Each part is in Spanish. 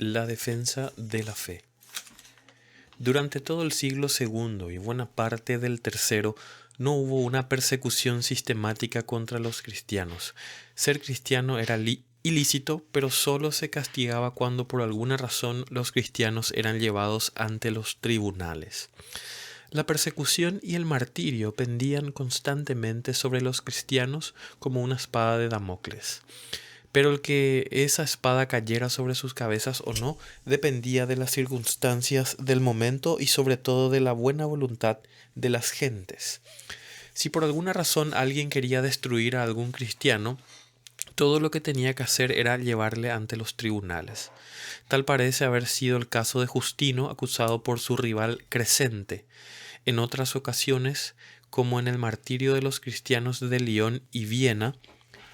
La defensa de la fe. Durante todo el siglo II y buena parte del tercero no hubo una persecución sistemática contra los cristianos. Ser cristiano era ilícito, pero solo se castigaba cuando por alguna razón los cristianos eran llevados ante los tribunales. La persecución y el martirio pendían constantemente sobre los cristianos como una espada de Damocles. Pero el que esa espada cayera sobre sus cabezas o no dependía de las circunstancias del momento y sobre todo de la buena voluntad de las gentes. Si por alguna razón alguien quería destruir a algún cristiano, todo lo que tenía que hacer era llevarle ante los tribunales. Tal parece haber sido el caso de Justino, acusado por su rival Crescente. En otras ocasiones, como en el martirio de los cristianos de Lyon y Viena,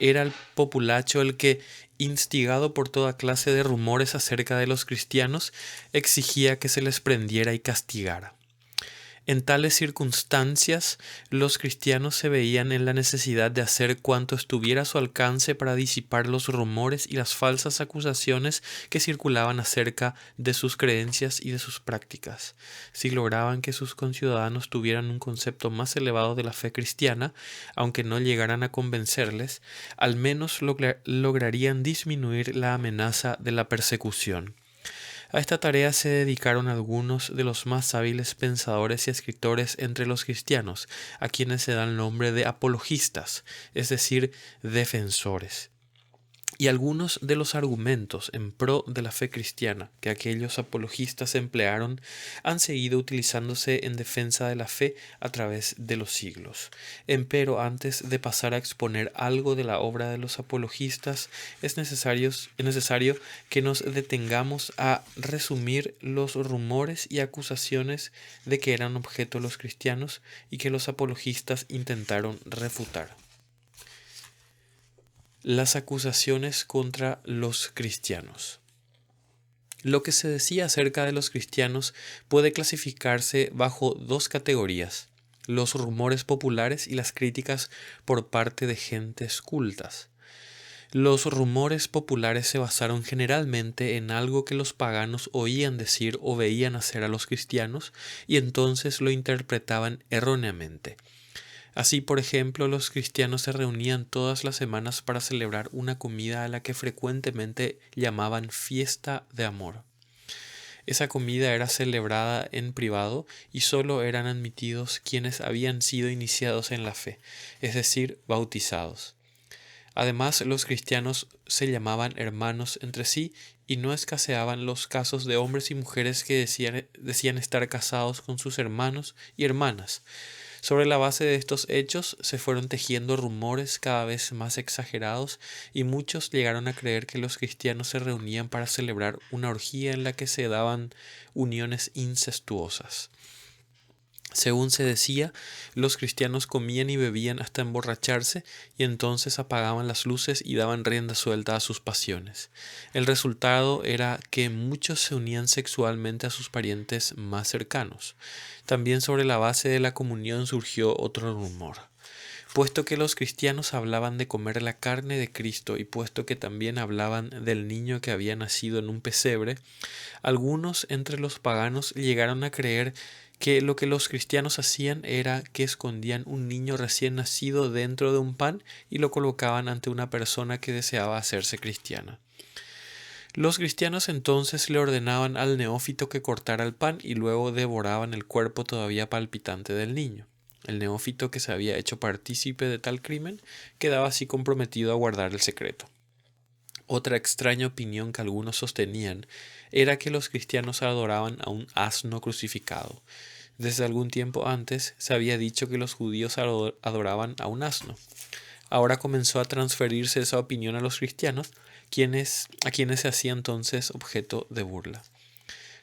era el populacho el que, instigado por toda clase de rumores acerca de los cristianos, exigía que se les prendiera y castigara. En tales circunstancias, los cristianos se veían en la necesidad de hacer cuanto estuviera a su alcance para disipar los rumores y las falsas acusaciones que circulaban acerca de sus creencias y de sus prácticas. Si lograban que sus conciudadanos tuvieran un concepto más elevado de la fe cristiana, aunque no llegaran a convencerles, al menos lograrían disminuir la amenaza de la persecución. A esta tarea se dedicaron algunos de los más hábiles pensadores y escritores entre los cristianos, a quienes se da el nombre de apologistas, es decir, defensores. Y algunos de los argumentos en pro de la fe cristiana que aquellos apologistas emplearon han seguido utilizándose en defensa de la fe a través de los siglos. Empero, antes de pasar a exponer algo de la obra de los apologistas, es necesario que nos detengamos a resumir los rumores y acusaciones de que eran objeto los cristianos y que los apologistas intentaron refutar. Las acusaciones contra los cristianos. Lo que se decía acerca de los cristianos puede clasificarse bajo dos categorías: los rumores populares y las críticas por parte de gentes cultas. Los rumores populares se basaron generalmente en algo que los paganos oían decir o veían hacer a los cristianos y entonces lo interpretaban erróneamente. Así, por ejemplo, los cristianos se reunían todas las semanas para celebrar una comida a la que frecuentemente llamaban fiesta de amor. Esa comida era celebrada en privado y solo eran admitidos quienes habían sido iniciados en la fe, es decir, bautizados. Además, los cristianos se llamaban hermanos entre sí y no escaseaban los casos de hombres y mujeres que decían estar casados con sus hermanos y hermanas. Sobre la base de estos hechos se fueron tejiendo rumores cada vez más exagerados y muchos llegaron a creer que los cristianos se reunían para celebrar una orgía en la que se daban uniones incestuosas. Según se decía, los cristianos comían y bebían hasta emborracharse y entonces apagaban las luces y daban rienda suelta a sus pasiones. El resultado era que muchos se unían sexualmente a sus parientes más cercanos. También sobre la base de la comunión surgió otro rumor. Puesto que los cristianos hablaban de comer la carne de Cristo y puesto que también hablaban del niño que había nacido en un pesebre, algunos entre los paganos llegaron a creer que lo que los cristianos hacían era que escondían un niño recién nacido dentro de un pan y lo colocaban ante una persona que deseaba hacerse cristiana. Los cristianos entonces le ordenaban al neófito que cortara el pan y luego devoraban el cuerpo todavía palpitante del niño. El neófito que se había hecho partícipe de tal crimen quedaba así comprometido a guardar el secreto. Otra extraña opinión que algunos sostenían era que los cristianos adoraban a un asno crucificado. Desde algún tiempo antes se había dicho que los judíos adoraban a un asno. Ahora comenzó a transferirse esa opinión a los cristianos, a quienes se hacía entonces objeto de burla.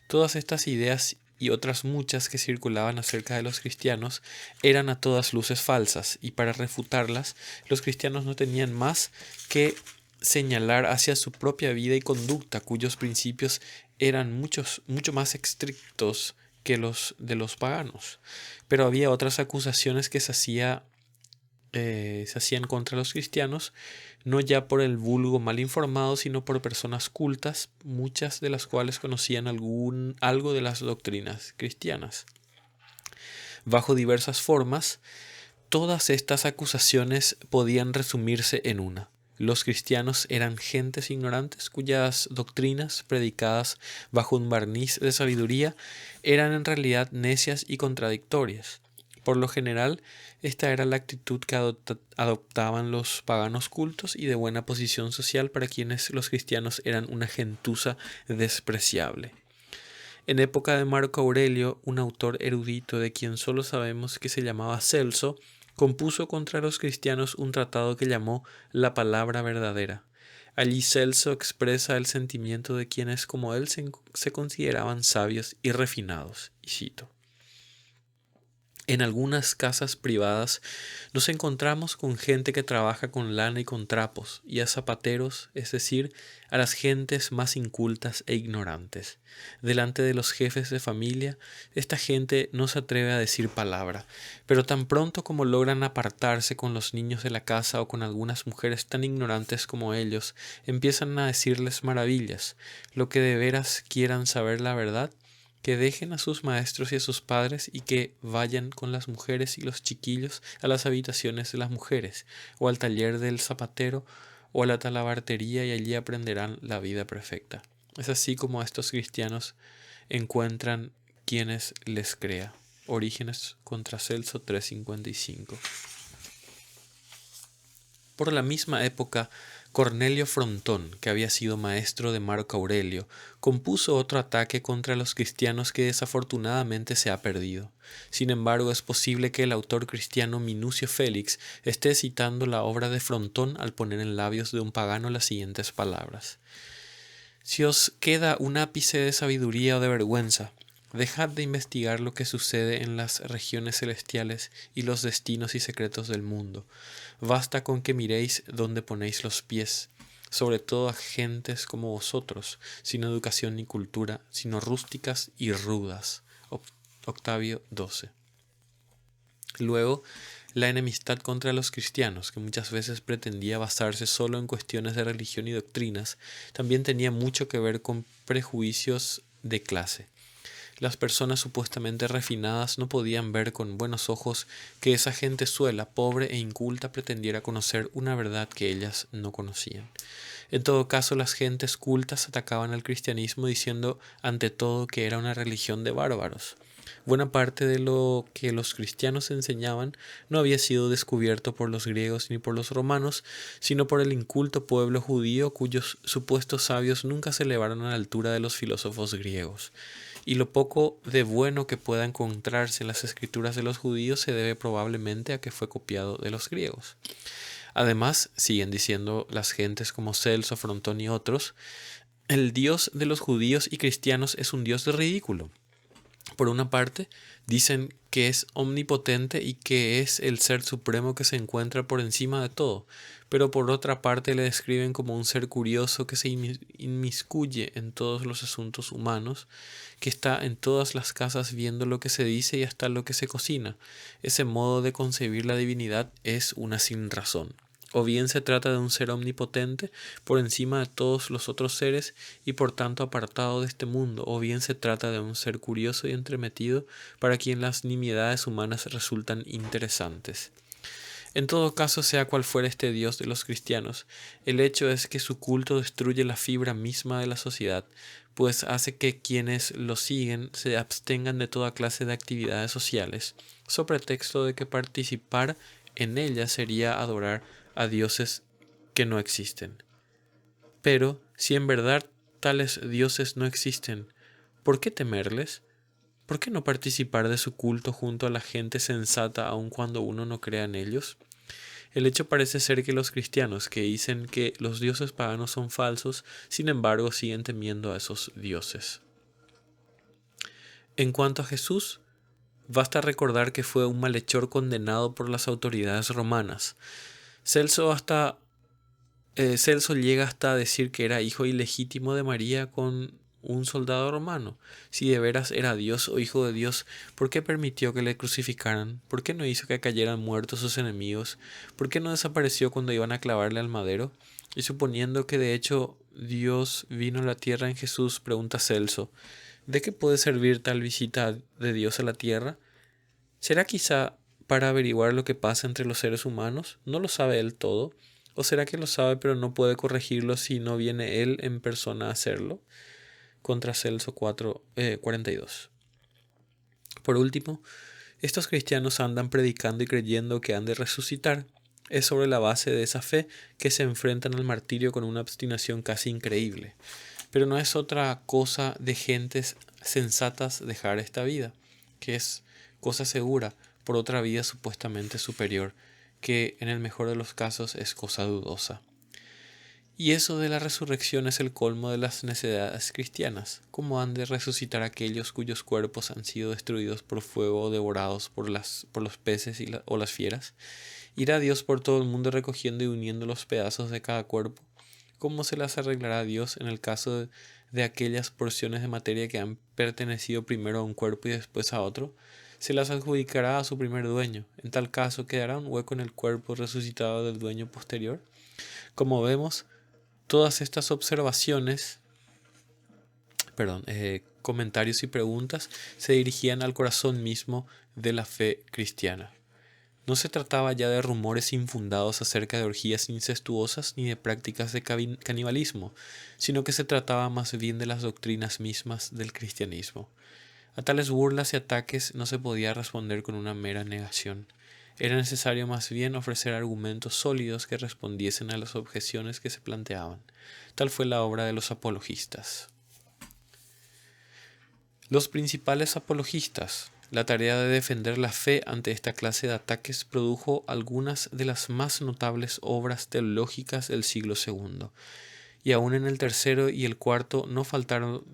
Todas estas ideas y otras muchas que circulaban acerca de los cristianos eran a todas luces falsas, y para refutarlas, los cristianos no tenían más que señalar hacia su propia vida y conducta, cuyos principios eran mucho más estrictos que los de los paganos. Pero había otras acusaciones que se se hacían contra los cristianos, no ya por el vulgo mal informado, sino por personas cultas, muchas de las cuales conocían algo de las doctrinas cristianas. Bajo diversas formas, todas estas acusaciones podían resumirse en una. Los cristianos eran gentes ignorantes cuyas doctrinas, predicadas bajo un barniz de sabiduría, eran en realidad necias y contradictorias. Por lo general, esta era la actitud que adoptaban los paganos cultos y de buena posición social, para quienes los cristianos eran una gentuza despreciable. En época de Marco Aurelio, un autor erudito de quien solo sabemos que se llamaba Celso, compuso contra los cristianos un tratado que llamó La Palabra Verdadera. Allí Celso expresa el sentimiento de quienes como él se consideraban sabios y refinados, y cito: en algunas casas privadas nos encontramos con gente que trabaja con lana y con trapos, y a zapateros, es decir, a las gentes más incultas e ignorantes. Delante de los jefes de familia, esta gente no se atreve a decir palabra, pero tan pronto como logran apartarse con los niños de la casa o con algunas mujeres tan ignorantes como ellos, empiezan a decirles maravillas. Lo que de veras quieran saber la verdad, que dejen a sus maestros y a sus padres y que vayan con las mujeres y los chiquillos a las habitaciones de las mujeres, o al taller del zapatero, o a la talabartería, y allí aprenderán la vida perfecta. Es así como estos cristianos encuentran quienes les crea. Orígenes contra Celso 355. Por la misma época, Cornelio Frontón, que había sido maestro de Marco Aurelio, compuso otro ataque contra los cristianos que desafortunadamente se ha perdido. Sin embargo, es posible que el autor cristiano Minucio Félix esté citando la obra de Frontón al poner en labios de un pagano las siguientes palabras: si os queda un ápice de sabiduría o de vergüenza, dejad de investigar lo que sucede en las regiones celestiales y los destinos y secretos del mundo. Basta con que miréis dónde ponéis los pies, sobre todo a gentes como vosotros, sin educación ni cultura, sino rústicas y rudas. Octavio 12. Luego, la enemistad contra los cristianos, que muchas veces pretendía basarse solo en cuestiones de religión y doctrinas, también tenía mucho que ver con prejuicios de clase. Las personas supuestamente refinadas no podían ver con buenos ojos que esa gentezuela pobre e inculta pretendiera conocer una verdad que ellas no conocían. En todo caso, las gentes cultas atacaban al cristianismo diciendo ante todo que era una religión de bárbaros. Buena parte de lo que los cristianos enseñaban no había sido descubierto por los griegos ni por los romanos, sino por el inculto pueblo judío, cuyos supuestos sabios nunca se elevaron a la altura de los filósofos griegos. Y lo poco de bueno que pueda encontrarse en las escrituras de los judíos se debe probablemente a que fue copiado de los griegos. Además, siguen diciendo las gentes como Celso, Frontón y otros, el Dios de los judíos y cristianos es un Dios de ridículo. Por una parte, dicen que es omnipotente y que es el ser supremo que se encuentra por encima de todo, pero por otra parte le describen como un ser curioso que se inmiscuye en todos los asuntos humanos, que está en todas las casas viendo lo que se dice y hasta lo que se cocina. Ese modo de concebir la divinidad es una sinrazón. O bien se trata de un ser omnipotente por encima de todos los otros seres y por tanto apartado de este mundo, o bien se trata de un ser curioso y entremetido para quien las nimiedades humanas resultan interesantes. En todo caso, sea cual fuera este Dios de los cristianos, el hecho es que su culto destruye la fibra misma de la sociedad, pues hace que quienes lo siguen se abstengan de toda clase de actividades sociales, sobre pretexto de que participar en ellas sería adorar a dioses que no existen. Pero, si en verdad tales dioses no existen, ¿por qué temerles? ¿Por qué no participar de su culto junto a la gente sensata aun cuando uno no crea en ellos? El hecho parece ser que los cristianos que dicen que los dioses paganos son falsos, sin embargo siguen temiendo a esos dioses. En cuanto a Jesús, basta recordar que fue un malhechor condenado por las autoridades romanas. Celso llega hasta a decir que era hijo ilegítimo de María con un soldado romano? Si de veras era Dios o hijo de Dios, ¿por qué permitió que le crucificaran? ¿Por qué no hizo que cayeran muertos sus enemigos? ¿Por qué no desapareció cuando iban a clavarle al madero? Y suponiendo que de hecho Dios vino a la tierra en Jesús, pregunta Celso, ¿de qué puede servir tal visita de Dios a la tierra? ¿Será quizá para averiguar lo que pasa entre los seres humanos? ¿No lo sabe él todo? ¿O será que lo sabe pero no puede corregirlo si no viene él en persona a hacerlo? Contra Celso 42. Por último, estos cristianos andan predicando y creyendo que han de resucitar. Es sobre la base de esa fe que se enfrentan al martirio con una obstinación casi increíble. Pero no es otra cosa de gentes sensatas dejar esta vida, que es cosa segura, por otra vida supuestamente superior, que en el mejor de los casos es cosa dudosa. Y eso de la resurrección es el colmo de las necedades cristianas. ¿Cómo han de resucitar aquellos cuyos cuerpos han sido destruidos por fuego o devorados por los peces o las fieras? ¿Irá Dios por todo el mundo recogiendo y uniendo los pedazos de cada cuerpo? ¿Cómo se las arreglará Dios en el caso de aquellas porciones de materia que han pertenecido primero a un cuerpo y después a otro? Se las adjudicará a su primer dueño. En tal caso, ¿quedará un hueco en el cuerpo resucitado del dueño posterior? Como vemos, todas estas comentarios y preguntas se dirigían al corazón mismo de la fe cristiana. No se trataba ya de rumores infundados acerca de orgías incestuosas ni de prácticas de canibalismo, sino que se trataba más bien de las doctrinas mismas del cristianismo. A tales burlas y ataques no se podía responder con una mera negación. Era necesario más bien ofrecer argumentos sólidos que respondiesen a las objeciones que se planteaban. Tal fue la obra de los apologistas. Los principales apologistas. La tarea de defender la fe ante esta clase de ataques produjo algunas de las más notables obras teológicas del siglo II, y aún en el tercero y el cuarto no faltaron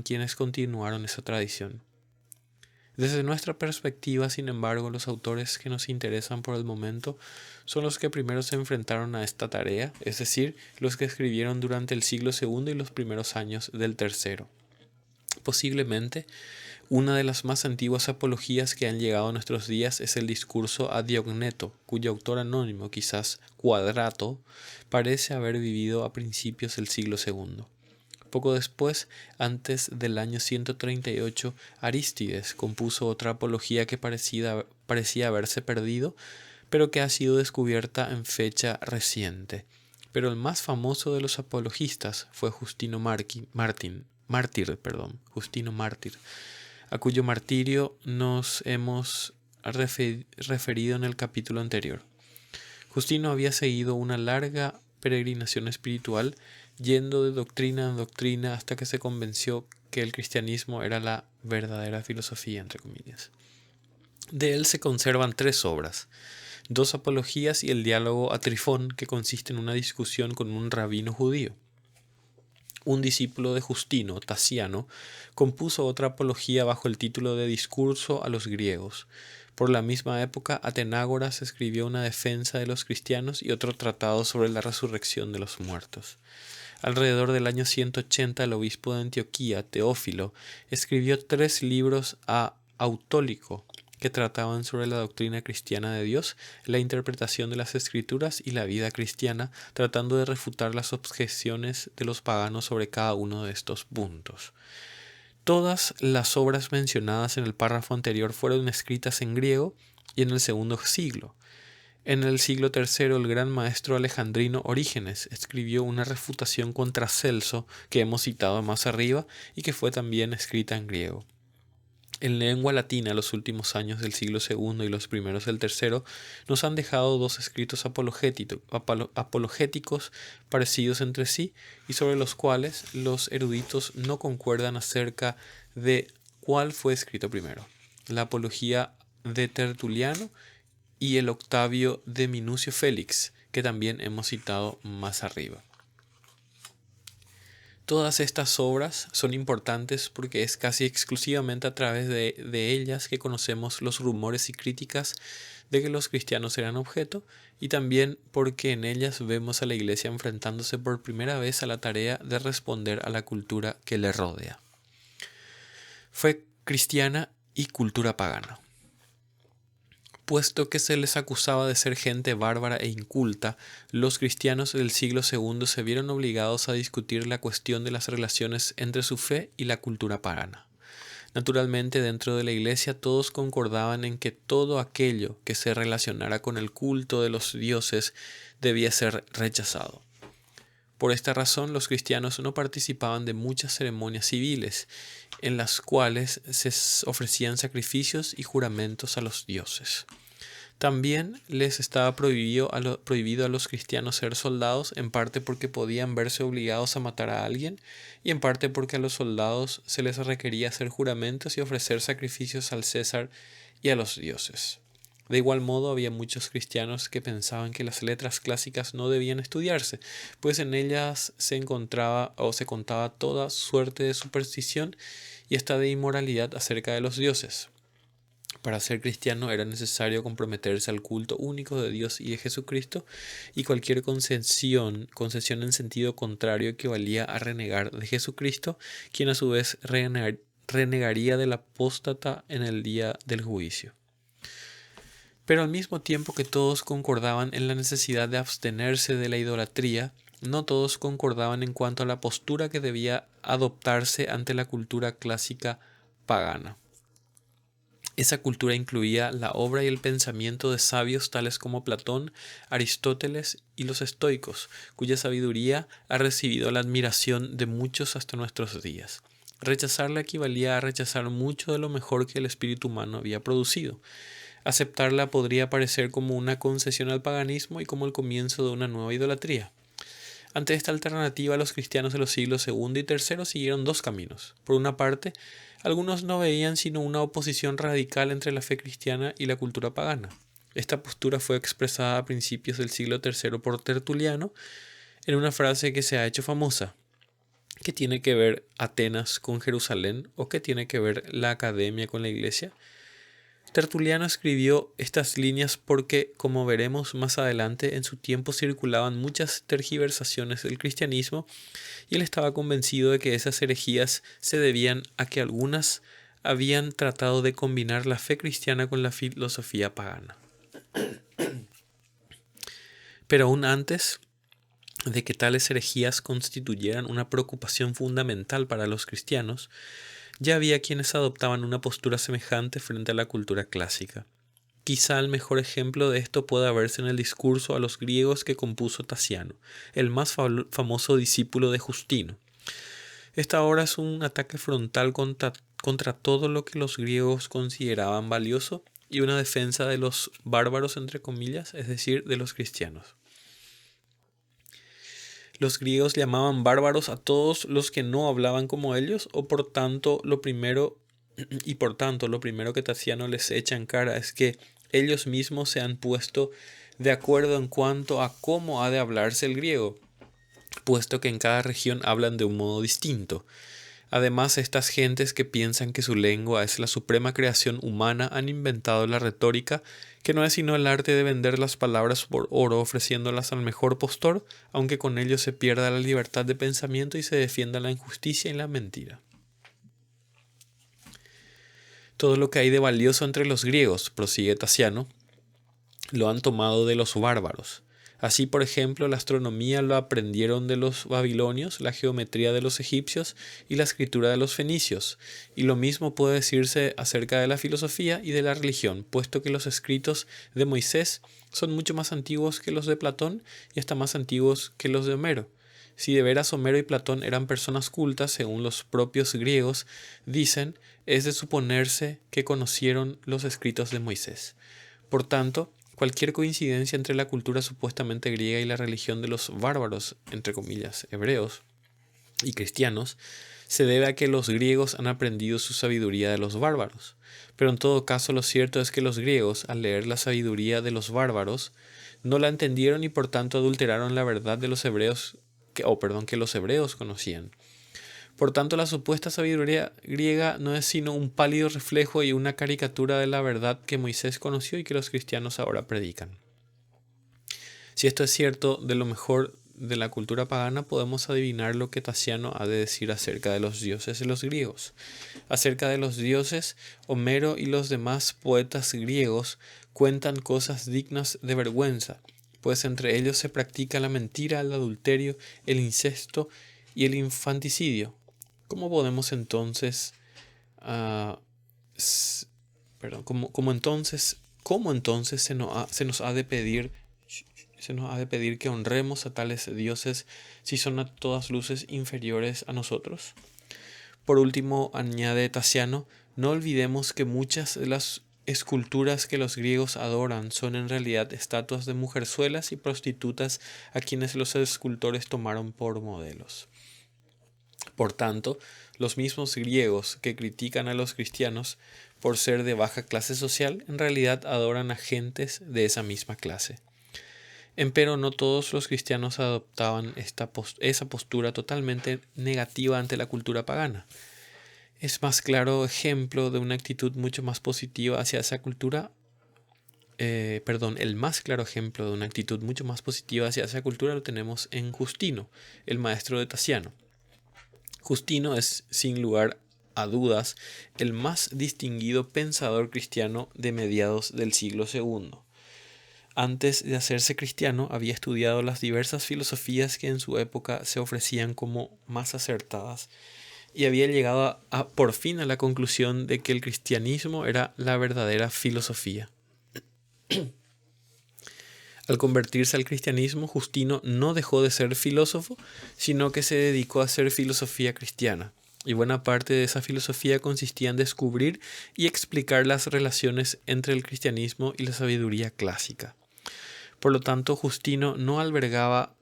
quienes continuaron esa tradición. Desde nuestra perspectiva, sin embargo, los autores que nos interesan por el momento son los que primero se enfrentaron a esta tarea, es decir, los que escribieron durante el siglo II y los primeros años del tercero. Posiblemente, una de las más antiguas apologías que han llegado a nuestros días es el discurso a Diogneto, cuyo autor anónimo, quizás Quadrato, parece haber vivido a principios del siglo II. Poco después, antes del año 138, Arístides compuso otra apología que parecía haberse perdido, pero que ha sido descubierta en fecha reciente. Pero el más famoso de los apologistas fue Justino Mártir, a cuyo martirio nos hemos referido en el capítulo anterior. Justino había seguido una larga peregrinación espiritual, yendo de doctrina en doctrina hasta que se convenció que el cristianismo era la verdadera filosofía, entre comillas. De él se conservan 3 obras, 2 apologías y el diálogo a Trifón, que consiste en una discusión con un rabino judío. Un discípulo de Justino, Tasiano, compuso otra apología bajo el título de Discurso a los griegos. Por la misma época, Atenágoras escribió una defensa de los cristianos y otro tratado sobre la resurrección de los muertos. Alrededor del año 180, el obispo de Antioquía, Teófilo, escribió 3 libros a Autólico, que trataban sobre la doctrina cristiana de Dios, la interpretación de las Escrituras y la vida cristiana, tratando de refutar las objeciones de los paganos sobre cada uno de estos puntos. Todas las obras mencionadas en el párrafo anterior fueron escritas en griego y en el segundo siglo. En el siglo III, el gran maestro alejandrino Orígenes escribió una refutación contra Celso, que hemos citado más arriba, y que fue también escrita en griego. En lengua latina, los últimos años del siglo II y los primeros del III nos han dejado 2 escritos apologéticos parecidos entre sí y sobre los cuales los eruditos no concuerdan acerca de cuál fue escrito primero: la apología de Tertuliano y el Octavio de Minucio Félix, que también hemos citado más arriba. Todas estas obras son importantes porque es casi exclusivamente a través de ellas que conocemos los rumores y críticas de que los cristianos eran objeto, y también porque en ellas vemos a la Iglesia enfrentándose por primera vez a la tarea de responder a la cultura que le rodea. Fue cristiana y cultura pagana. Puesto que se les acusaba de ser gente bárbara e inculta, los cristianos del siglo II se vieron obligados a discutir la cuestión de las relaciones entre su fe y la cultura pagana. Naturalmente, dentro de la Iglesia todos concordaban en que todo aquello que se relacionara con el culto de los dioses debía ser rechazado. Por esta razón, los cristianos no participaban de muchas ceremonias civiles, en las cuales se ofrecían sacrificios y juramentos a los dioses. También les estaba prohibido a los cristianos ser soldados, en parte porque podían verse obligados a matar a alguien, y en parte porque a los soldados se les requería hacer juramentos y ofrecer sacrificios al César y a los dioses. De igual modo, había muchos cristianos que pensaban que las letras clásicas no debían estudiarse, pues en ellas se encontraba o se contaba toda suerte de superstición y hasta de inmoralidad acerca de los dioses. Para ser cristiano era necesario comprometerse al culto único de Dios y de Jesucristo, y cualquier concesión en sentido contrario equivalía a renegar de Jesucristo, quien a su vez renegaría del apóstata en el día del juicio. Pero al mismo tiempo que todos concordaban en la necesidad de abstenerse de la idolatría, no todos concordaban en cuanto a la postura que debía adoptarse ante la cultura clásica pagana. Esa cultura incluía la obra y el pensamiento de sabios tales como Platón, Aristóteles y los estoicos, cuya sabiduría ha recibido la admiración de muchos hasta nuestros días. Rechazarla equivalía a rechazar mucho de lo mejor que el espíritu humano había producido. Aceptarla podría parecer como una concesión al paganismo y como el comienzo de una nueva idolatría. Ante esta alternativa, los cristianos de los siglos II y III siguieron dos caminos. Por una parte, algunos no veían sino una oposición radical entre la fe cristiana y la cultura pagana. Esta postura fue expresada a principios del siglo III por Tertuliano en una frase que se ha hecho famosa: ¿qué tiene que ver Atenas con Jerusalén? ¿O qué tiene que ver la academia con la iglesia? Tertuliano escribió estas líneas porque, como veremos más adelante, en su tiempo circulaban muchas tergiversaciones del cristianismo, y él estaba convencido de que esas herejías se debían a que algunas habían tratado de combinar la fe cristiana con la filosofía pagana. Pero aún antes de que tales herejías constituyeran una preocupación fundamental para los cristianos, ya había quienes adoptaban una postura semejante frente a la cultura clásica. Quizá el mejor ejemplo de esto pueda verse en el discurso a los griegos que compuso Tasiano, el más famoso discípulo de Justino. Esta obra es un ataque frontal contra todo lo que los griegos consideraban valioso y una defensa de los bárbaros, entre comillas, es decir, de los cristianos. Los griegos llamaban bárbaros a todos los que no hablaban como ellos, por tanto lo primero que Tasiano les echa en cara es que ellos mismos se han puesto de acuerdo en cuanto a cómo ha de hablarse el griego, puesto que en cada región hablan de un modo distinto. Además, estas gentes que piensan que su lengua es la suprema creación humana han inventado la retórica, que no es sino el arte de vender las palabras por oro ofreciéndolas al mejor postor, aunque con ello se pierda la libertad de pensamiento y se defienda la injusticia y la mentira. Todo lo que hay de valioso entre los griegos, prosigue Tasiano, lo han tomado de los bárbaros. Así, por ejemplo, la astronomía lo aprendieron de los babilonios, la geometría de los egipcios y la escritura de los fenicios. Y lo mismo puede decirse acerca de la filosofía y de la religión, puesto que los escritos de Moisés son mucho más antiguos que los de Platón y hasta más antiguos que los de Homero. Si de veras Homero y Platón eran personas cultas, según los propios griegos dicen, es de suponerse que conocieron los escritos de Moisés. Por tanto, cualquier coincidencia entre la cultura supuestamente griega y la religión de los bárbaros, entre comillas, hebreos y cristianos, se debe a que los griegos han aprendido su sabiduría de los bárbaros. Pero en todo caso, lo cierto es que los griegos, al leer la sabiduría de los bárbaros, no la entendieron y por tanto adulteraron la verdad de los hebreos, que los hebreos conocían. Por tanto, la supuesta sabiduría griega no es sino un pálido reflejo y una caricatura de la verdad que Moisés conoció y que los cristianos ahora predican. Si esto es cierto, de lo mejor de la cultura pagana podemos adivinar lo que Tasiano ha de decir acerca de los dioses de los griegos. Acerca de los dioses, Homero y los demás poetas griegos cuentan cosas dignas de vergüenza, pues entre ellos se practica la mentira, el adulterio, el incesto y el infanticidio. ¿Cómo podemos entonces, ah, s- perdón, cómo entonces se nos ha de pedir que honremos a tales dioses si son a todas luces inferiores a nosotros? Por último, añade Tasiano, no olvidemos que muchas de las esculturas que los griegos adoran son en realidad estatuas de mujerzuelas y prostitutas a quienes los escultores tomaron por modelos. Por tanto, los mismos griegos que critican a los cristianos por ser de baja clase social, en realidad adoran a gentes de esa misma clase. Empero no todos los cristianos adoptaban esa postura totalmente negativa ante la cultura pagana. Es más claro ejemplo de una actitud mucho más positiva hacia esa cultura, el más claro ejemplo de una actitud mucho más positiva hacia esa cultura lo tenemos en Justino, el maestro de Tasiano. Justino es, sin lugar a dudas, el más distinguido pensador cristiano de mediados del siglo II. Antes de hacerse cristiano, había estudiado las diversas filosofías que en su época se ofrecían como más acertadas y había llegado por fin a la conclusión de que el cristianismo era la verdadera filosofía. Al convertirse al cristianismo, Justino no dejó de ser filósofo, sino que se dedicó a hacer filosofía cristiana. Y buena parte de esa filosofía consistía en descubrir y explicar las relaciones entre el cristianismo y la sabiduría clásica. Por lo tanto, Justino no albergaba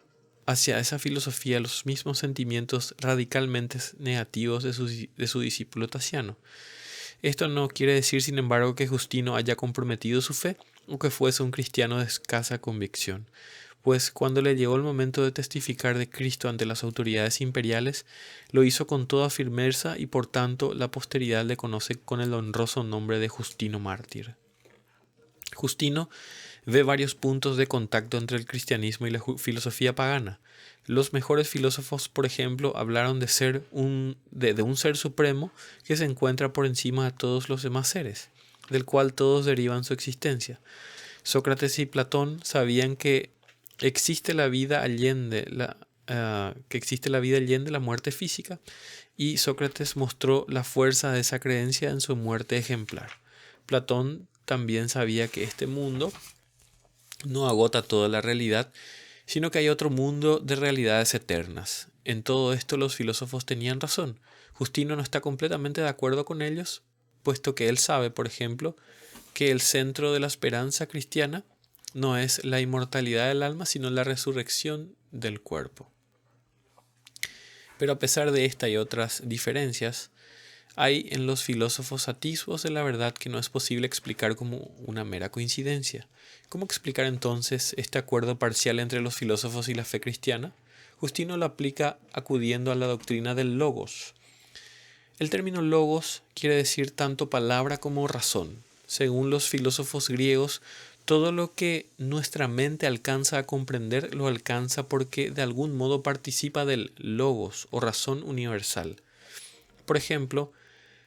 hacia esa filosofía los mismos sentimientos radicalmente negativos de su discípulo Tasiano. Esto no quiere decir, sin embargo, que Justino haya comprometido su fe o que fuese un cristiano de escasa convicción, pues cuando le llegó el momento de testificar de Cristo ante las autoridades imperiales, lo hizo con toda firmeza y por tanto la posteridad le conoce con el honroso nombre de Justino mártir. Justino ve varios puntos de contacto entre el cristianismo y la filosofía pagana. Los mejores filósofos, por ejemplo, hablaron de un ser supremo que se encuentra por encima de todos los demás seres, del cual todos derivan su existencia. Sócrates y Platón sabían que existe la vida allende la muerte física, y Sócrates mostró la fuerza de esa creencia en su muerte ejemplar. Platón también sabía que este mundo no agota toda la realidad, sino que hay otro mundo de realidades eternas. En todo esto los filósofos tenían razón. Justino no está completamente de acuerdo con ellos, puesto que él sabe, por ejemplo, que el centro de la esperanza cristiana no es la inmortalidad del alma, sino la resurrección del cuerpo. Pero a pesar de esta y otras diferencias, hay en los filósofos atisbos de la verdad que no es posible explicar como una mera coincidencia. ¿Cómo explicar entonces este acuerdo parcial entre los filósofos y la fe cristiana? Justino lo aplica acudiendo a la doctrina del logos. El término logos quiere decir tanto palabra como razón. Según los filósofos griegos, todo lo que nuestra mente alcanza a comprender lo alcanza porque de algún modo participa del logos o razón universal. Por ejemplo,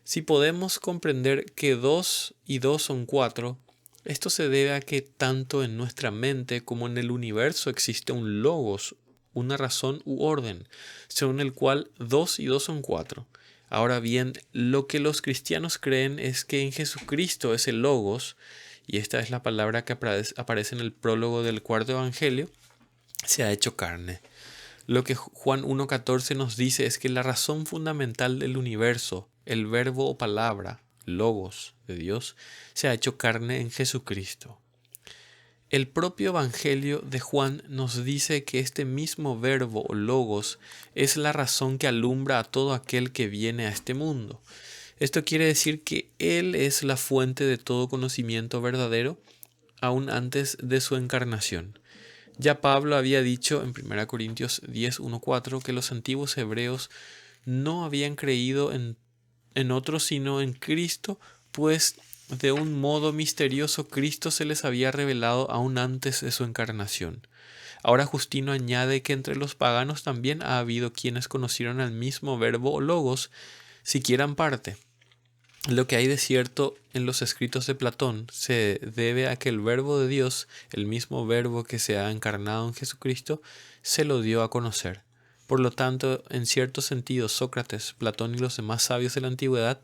si podemos comprender que 2 y 2 son 4, esto se debe a que tanto en nuestra mente como en el universo existe un logos, una razón u orden, según el cual 2 y 2 son 4. Ahora bien, lo que los cristianos creen es que en Jesucristo ese logos, y esta es la palabra que aparece en el prólogo del cuarto evangelio, se ha hecho carne. Lo que Juan 1.14 nos dice es que la razón fundamental del universo, el verbo o palabra, logos de Dios, se ha hecho carne en Jesucristo. El propio Evangelio de Juan nos dice que este mismo verbo o logos es la razón que alumbra a todo aquel que viene a este mundo. Esto quiere decir que Él es la fuente de todo conocimiento verdadero, aún antes de su encarnación. Ya Pablo había dicho en 1 Corintios 10.1.4 que los antiguos hebreos no habían creído en otro sino en Cristo, pues de un modo misterioso Cristo se les había revelado aún antes de su encarnación. Ahora Justino añade que entre los paganos también ha habido quienes conocieron al mismo verbo o logos, siquiera en parte. Lo que hay de cierto en los escritos de Platón se debe a que el verbo de Dios, el mismo verbo que se ha encarnado en Jesucristo, se lo dio a conocer. Por lo tanto, en cierto sentido, Sócrates, Platón y los demás sabios de la antigüedad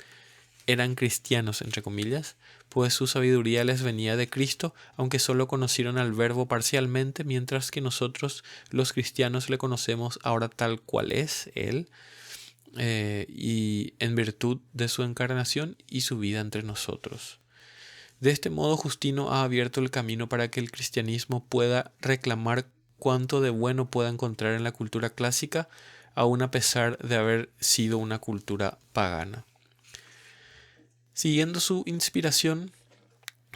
eran cristianos, entre comillas, pues su sabiduría les venía de Cristo, aunque solo conocieron al verbo parcialmente, mientras que nosotros, los cristianos, le conocemos ahora tal cual es Él, y en virtud de su encarnación y su vida entre nosotros. De este modo, Justino ha abierto el camino para que el cristianismo pueda reclamar cuanto de bueno pueda encontrar en la cultura clásica, aun a pesar de haber sido una cultura pagana. Siguiendo su inspiración,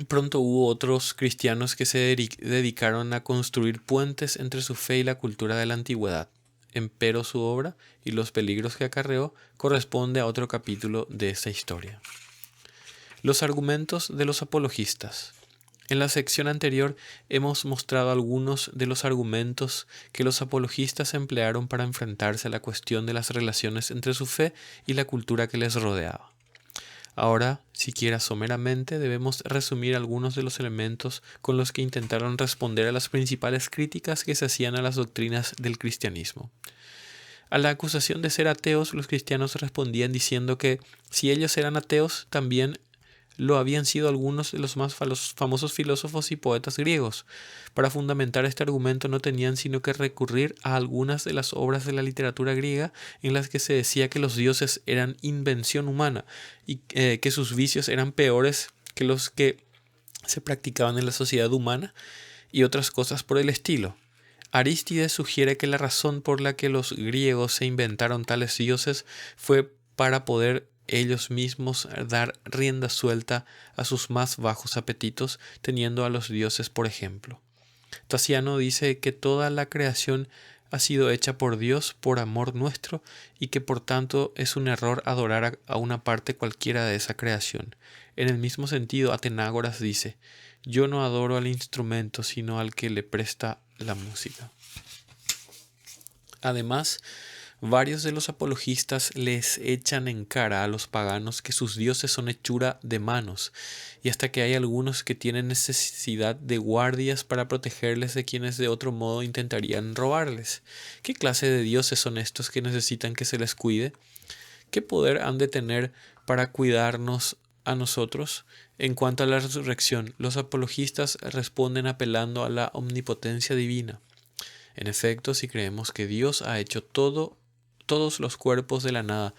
pronto hubo otros cristianos que se dedicaron a construir puentes entre su fe y la cultura de la antigüedad. Empero su obra y los peligros que acarreó corresponde a otro capítulo de esta historia. Los argumentos de los apologistas. En la sección anterior hemos mostrado algunos de los argumentos que los apologistas emplearon para enfrentarse a la cuestión de las relaciones entre su fe y la cultura que les rodeaba. Ahora, siquiera someramente, debemos resumir algunos de los elementos con los que intentaron responder a las principales críticas que se hacían a las doctrinas del cristianismo. A la acusación de ser ateos, los cristianos respondían diciendo que si ellos eran ateos, también lo habían sido algunos de los más famosos filósofos y poetas griegos. Para fundamentar este argumento no tenían sino que recurrir a algunas de las obras de la literatura griega en las que se decía que los dioses eran invención humana y que sus vicios eran peores que los que se practicaban en la sociedad humana y otras cosas por el estilo. Arístides sugiere que la razón por la que los griegos se inventaron tales dioses fue para poder ellos mismos dar rienda suelta a sus más bajos apetitos, teniendo a los dioses por ejemplo. Tasiano dice que toda la creación ha sido hecha por Dios por amor nuestro y que por tanto es un error adorar a una parte cualquiera de esa creación. En el mismo sentido, Atenágoras dice: yo no adoro al instrumento sino al que le presta la música. Además, varios de los apologistas les echan en cara a los paganos que sus dioses son hechura de manos, y hasta que hay algunos que tienen necesidad de guardias para protegerles de quienes de otro modo intentarían robarles. ¿Qué clase de dioses son estos que necesitan que se les cuide? ¿Qué poder han de tener para cuidarnos a nosotros? En cuanto a la resurrección, los apologistas responden apelando a la omnipotencia divina. En efecto, si creemos que Dios ha hecho todos los cuerpos de la nada,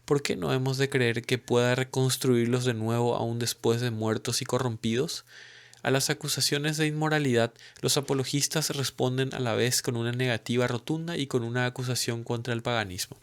¿por qué no hemos de creer que pueda reconstruirlos de nuevo aún después de muertos y corrompidos? A las acusaciones de inmoralidad, los apologistas responden a la vez con una negativa rotunda y con una acusación contra el paganismo.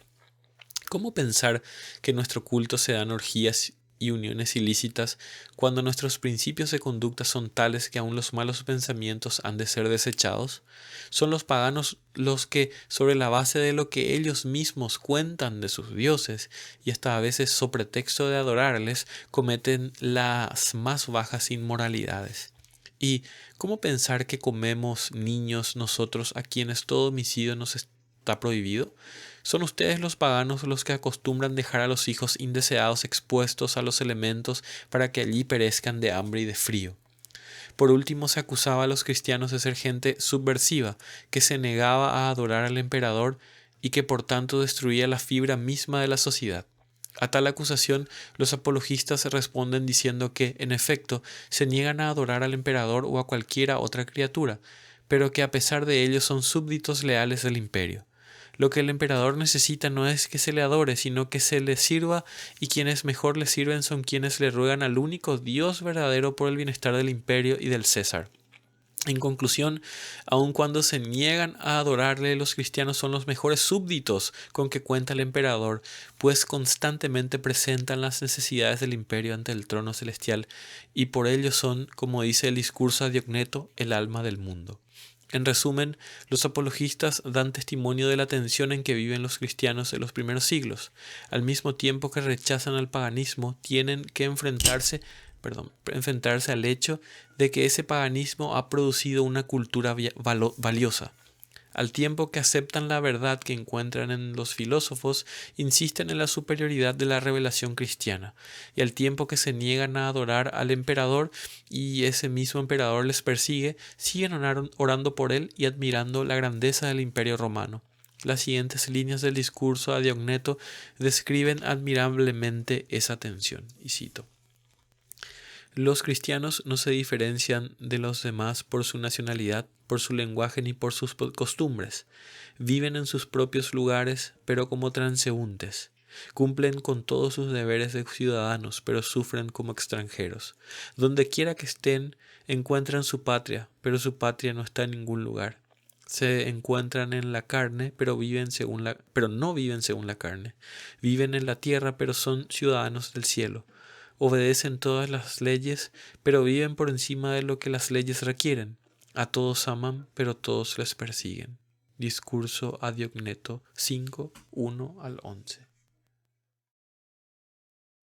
¿Cómo pensar que nuestro culto se dan orgías y uniones ilícitas cuando nuestros principios de conducta son tales que aun los malos pensamientos han de ser desechados? Son los paganos los que, sobre la base de lo que ellos mismos cuentan de sus dioses, y hasta a veces so pretexto de adorarles, cometen las más bajas inmoralidades. ¿Y cómo pensar que comemos niños nosotros a quienes todo homicidio nos está prohibido? Son ustedes los paganos los que acostumbran dejar a los hijos indeseados expuestos a los elementos para que allí perezcan de hambre y de frío. Por último, se acusaba a los cristianos de ser gente subversiva, que se negaba a adorar al emperador y que por tanto destruía la fibra misma de la sociedad. A tal acusación, los apologistas responden diciendo que, en efecto, se niegan a adorar al emperador o a cualquiera otra criatura, pero que a pesar de ello son súbditos leales del imperio. Lo que el emperador necesita no es que se le adore, sino que se le sirva, y quienes mejor le sirven son quienes le ruegan al único Dios verdadero por el bienestar del imperio y del César. En conclusión, aun cuando se niegan a adorarle, los cristianos son los mejores súbditos con que cuenta el emperador, pues constantemente presentan las necesidades del imperio ante el trono celestial, y por ello son, como dice el discurso a Diogneto, el alma del mundo. En resumen, los apologistas dan testimonio de la tensión en que viven los cristianos en los primeros siglos. Al mismo tiempo que rechazan al paganismo, tienen que enfrentarse al hecho de que ese paganismo ha producido una cultura valiosa. Al tiempo que aceptan la verdad que encuentran en los filósofos, insisten en la superioridad de la revelación cristiana, y al tiempo que se niegan a adorar al emperador y ese mismo emperador les persigue, siguen orando por él y admirando la grandeza del imperio romano. Las siguientes líneas del discurso a Diogneto describen admirablemente esa tensión, y cito: los cristianos no se diferencian de los demás por su nacionalidad, por su lenguaje ni por sus costumbres. Viven en sus propios lugares, pero como transeúntes. Cumplen con todos sus deberes de ciudadanos, pero sufren como extranjeros. Donde quiera que estén, encuentran su patria, pero su patria no está en ningún lugar. Se encuentran en la carne, pero no viven según la carne. Viven en la tierra, pero son ciudadanos del cielo. Obedecen todas las leyes, pero viven por encima de lo que las leyes requieren. A todos aman, pero todos les persiguen. Discurso a Diogneto 5, 1 al 11.